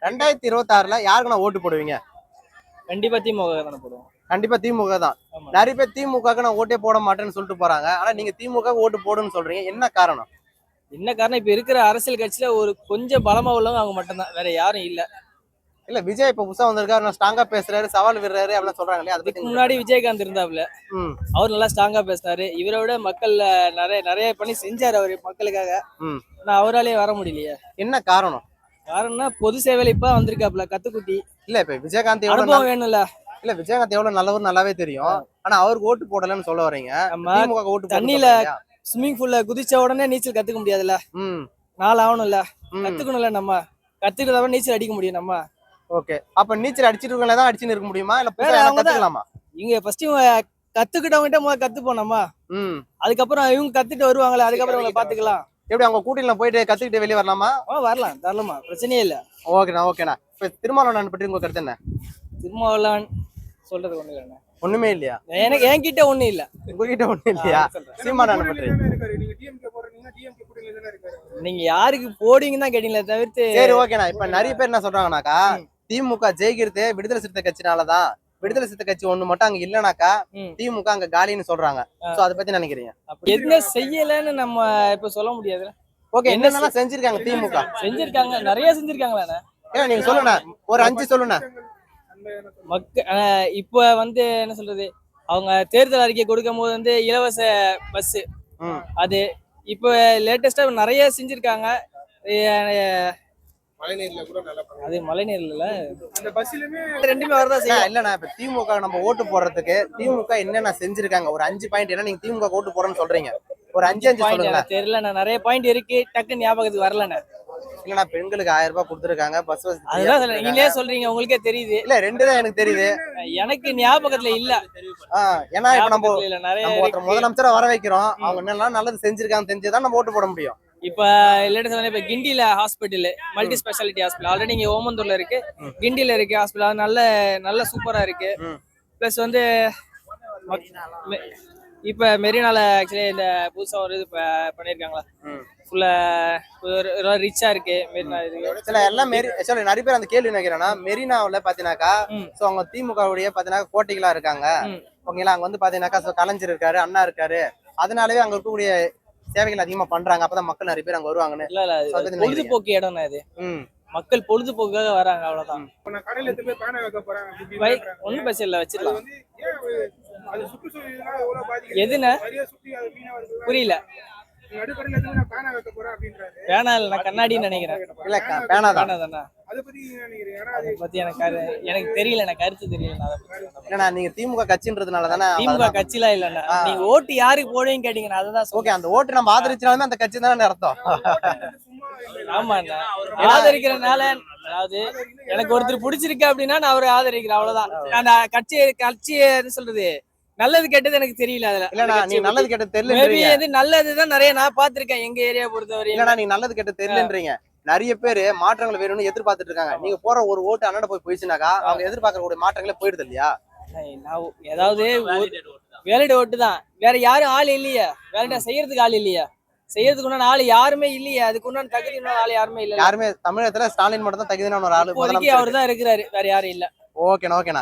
2026ல யாருக்கு நான் ஓட்டு போடுவீங்க? கண்டிப்பா திமுக தானே போடுவோம். கண்டிப்பா திமுக தான். ஆமா. நிறைய பேர் திமுகக்கு நான் ஓட்டே போட மாட்டேன்னு சொல்லிட்டு போறாங்க. ஆனா நீங்க திமுக ஓட்டு போடுன்னு சொல்றீங்க. என்ன காரணம்? என்ன காரணம், இப்ப இருக்கிற அரசியல் கட்சியில ஒரு கொஞ்சம் பலமா உள்ளவங்க அவங்க மட்டும்தான், வேற யாரும் இல்ல. இல்ல விஜய் இப்ப புதுசா வந்திருக்காரு, நான் ஸ்ட்ராங்கா பேசுறாரு, சவால் விடுறாரு அப்படின்னு சொல்றாங்க இல்லையா? அதை இதுக்கு பத்தி முன்னாடி விஜயகாந்த் இருந்தாப்ல, ம் அவர் நல்லா ஸ்ட்ராங்கா பேசினாரு. இவரை விட மக்கள் நிறைய நிறைய பண்ணி செஞ்சாரு அவரு மக்களுக்காக. ம் ஆனா அவராலேயே வர முடியலையே. என்ன காரணம்? காரணம்னா பொது சேவையில இப்ப வந்திருக்காப்ல கத்துக்குட்டி, இல்ல இப்ப விஜயகாந்த் எவ்வளவு அனுபவம் வேணும்ல. இல்ல விஜயகாந்த் எவ்வளவு நல்லவர் நல்லாவே தெரியும். ஆனா அவருக்கு ஓட்டு போடலன்னு சொல்ல வர்றீங்க. நம்ம திமுக ஓட்டு போடணும்னு தண்ணியில சொல்றீங்க. ஸ்விம்மிங் பூல்ல குதிச்ச உடனே நீச்சல் கத்துக்க முடியாதுல்ல, ம் நாள் ஆகணும்ல, ம் கத்துக்கணும்ல. நம்ம கத்துக்கிட்டதான் நீச்சல் அடிக்க முடியும். நம்ம ஓகே. அப்ப நீச்சல் அடிச்சிட்டு இருக்கவங்கள தான் அடிச்சுன்னு இருக்க முடியுமா? இல்ல வேற புதுசா அவங்க தான் கத்துக்கலாமா? இங்க ஃபர்ஸ்ட் கத்துக்கிட்டவங்கிட்ட முதல்ல கத்துப்போம் நம்ம. ம் அதுக்கப்புறம் இவங்க கத்துட்டு வருவாங்களே, அதுக்கப்புறம் இவங்களை பாத்துக்கலாம். எப்படி அவங்க கூட்டில போயிட்டு கத்துக்கிட்டு வெளியே வரலாமா? வரலாம் தாராளமா, பிரச்சனையே இல்ல. ஓகேண்ணா ஓகேண்ணா. இப்ப திருமாவளவன் பற்றி உங்க கருத்து என்ன? திருமாவளவன் சொல்றது ஒண்ணு இல்ல. ஒண்ணுமே இல்லையா? எனக்கு என்கிட்ட ஒண்ணு இல்ல. உங்ககிட்ட ஒண்ணு இல்லையா? சீமானன் பற்றி நீங்க யாருக்கு போடுவீங்கன்னு தான் கேட்டீங்களே தவிர்த்து. சரி ஓகேண்ணா. இப்ப நிறைய பேர் என்ன சொல்றாங்கன்னாக்கா, திமுக ஜெயிக்கிறது விடுதலை சிறுத்தை கட்சினாலதான், விடுதலை சிறுத்தை கட்சி ஒண்ணு மட்டும் அங்க இல்லனாக்கா திமுக அங்க காலின்னு சொல்றாங்க. சோ அதை பத்தி நினைக்கிறீங்க? அப்படி என்ன செய்யலன்னு நம்ம இப்ப சொல்ல முடியாது. ஓகே. என்னென்னலாம் செஞ்சிருக்காங்க திமுக? செஞ்சிருக்காங்க, நிறைய செஞ்சிருக்காங்களா. ஏன்னா நீங்க சொல்லுண்ணா, ஒரு 5 சொல்லுண்ணா. இப்ப என்ன சொல்றது, அவங்க தேர்தல் அறிக்கை கொடுக்கும் போது இலவச பஸ், அது இப்ப லேட்டஸ்டா நிறைய செஞ்சிருக்காங்க. அது மழை நீர்ல அந்த பஸ்லயுமே ரெண்டுமே வரதான் செய்யும். இல்லண்ணா இப்ப திமுக நம்ம ஓட்டு போடுறதுக்கு திமுக என்னென்ன செஞ்சிருக்காங்க? ஒரு 5 பாயிண்ட். ஏன்னா நீங்க திமுக ஓட்டு போறேன்னு சொல்றீங்க, ஒரு 5 சொல்லுங்க. தெரியல, நிறைய பாயிண்ட் இருக்கு, டக்குன்னு ஞாபகத்துக்கு வரலண்ணா. இல்லண்ணா பெண்களுக்கு 1000 ரூபாய் கொடுத்துருக்காங்க, பஸ் வசதி. அதுதான் நீங்களே சொல்றீங்க, உங்களுக்கே தெரியுது. இல்ல 2 தான் எனக்கு தெரியுது, எனக்கு ஞாபகத்துல இல்ல. ஏன்னா இப்ப நம்ம நிறைய முதலமைச்சரை வர வைக்கிறோம், அவங்க என்னெல்லாம் நல்லது செஞ்சிருக்காங்க தெரிஞ்சுதான் நம்ம ஓட்டு போட முடியும். இப்ப இப்ப கிண்டில hospital, multi speciality hospital already இங்க ஓமந்தூர்ல இருக்கு, கிண்டில இருக்கு ஹாஸ்பிட்டல், நல்ல நல்ல சூப்பரா இருக்கு. பிளஸ் இப்ப மெரினால ஆக்சுவலி இந்த புதுசா ஒரு இது பண்ணிருக்காங்களா, ஃபுல்லா ரிச்சா இருக்கு மெரினா. சில எல்லாம் நிறைய பேர் அந்த கேள்வி நினைக்கிறேன்னா, மெரினாவில் பாத்தீங்கன்னாக்கா சோ அவங்க திமுகவுடைய பாத்தீங்கன்னா கோட்டைகளா இருக்காங்க. ஓகேங்களா, அங்க பாத்தீங்கன்னாக்கா கலைஞர் இருக்காரு, அண்ணா இருக்காரு, அதனாலவே அங்க இருக்கக்கூடிய சேவைகள் அதிகமா பண்றாங்க. அப்பதான் மக்கள் நிறைய பேர் அங்க வருவாங்கன்னு. இல்ல பொழுதுபோக்கு இடம் இது, மக்கள் பொழுதுபோக்குக்காக வராங்க, அவ்வளவுதான். ஒண்ணும் பிரச்சனை இல்ல, வச்சிடலாம். எதுனா புரியல. பேனா இல்ல, நான் கண்ணாடின்னு நினைக்கிறேன். இல்ல பேனா தானே. அதை பத்தி எனக்கு தெரியல, எனக்கு கருத்து தெரியல. இல்லண்ணா நீங்க திமுக கட்சின்றதுனால தானே. திமுக கட்சிலாம் இல்லண்ணா, நீங்க ஓட்டு யாருக்கு போடுவீங்க கேட்டீங்கன்னா அதுதான். ஓகே, அந்த ஓட்டு நம்ம ஆதரிச்சாலுமே அந்த கட்சி தானே அர்த்தம். ஆமா, ஆதரிக்கிறதுனால, அதாவது எனக்கு ஒருத்தர் பிடிச்சிருக்கு அப்படின்னா நான் அவரை ஆதரிக்கிறேன், அவ்வளவுதான். அந்த கட்சி என்ன சொல்றது, நல்லது கெட்டது எனக்கு தெரியல. அதுல இல்லண்ணா நீ நல்லது கெட்டது தெரியல, நல்லதுதான் நிறைய நான் பாத்திருக்கேன் எங்க ஏரியா பொறுத்தவரை. இல்லண்ணா நீ நல்லது கெட்டது தெரியலன்றீங்க. நிறைய பேரு மாற்றங்கள் வேணும்னு எதிர்பார்த்துட்டு இருக்காங்க. நீங்க போற ஒரு ஓட்டு அண்ணாட போயிடுச்சுனாக்கா அவங்க எதிர்பார்க்கக்கூடிய மாற்றங்களே போயிடுது இல்லையா? ஏதாவது வேலைட ஓட்டு தான், வேற யாரும் ஆள் இல்லையா, வேலைடா செய்யறதுக்கு ஆள் இல்லையா, செய்யறதுக்கு உண்டான ஆள் யாருமே இல்லையா, அதுக்கு உண்டான தகுதி ஆள் யாருமே இல்ல. யாருமே தமிழகத்துல ஸ்டாலின் மட்டும் தான் தகுதியான ஒரு ஆளு, அவர் தான் இருக்கிறாரு, வேற யாரும் இல்ல. ஓகேண்ணா.